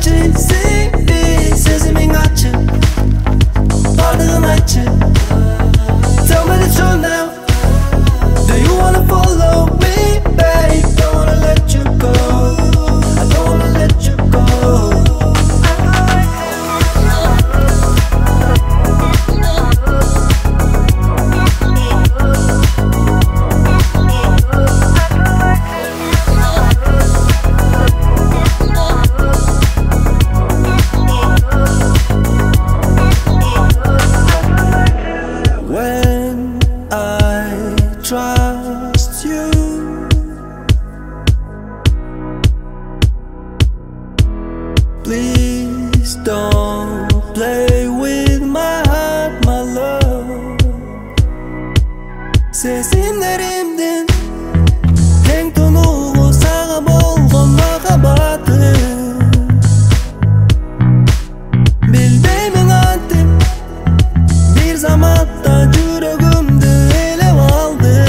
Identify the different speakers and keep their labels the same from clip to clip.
Speaker 1: 알지 CV 세상이 같이 반응은 알지 Tell me the truth now Do you wanna follow me, babe? Don't wanna let you go I don't wanna let you go When I trust you Please don't play with my heart, my love 세상에 힘든 행동 오고 사가보고 막아봤듯 Bir değmengante Bir zamatta yüreğimde ele aldı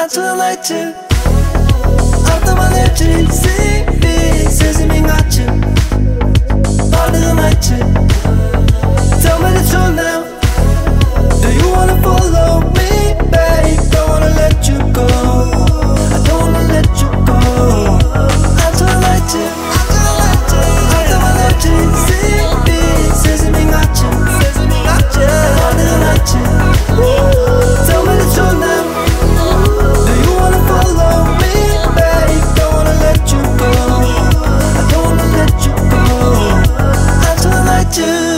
Speaker 1: Açılayıcı Artaman etçi Sevdi Sezimin açı Varlığım açı Tell me the truth now Do you wanna follow me, babe? Don't wanna let you go I don't wanna let you go Açılayıcı Artaman etçi Sevdi Sezimin açı Varlığım açı Tell me the truth now Do you wanna follow me, babe? Don't wanna let you go I don't wanna let you go I don't like you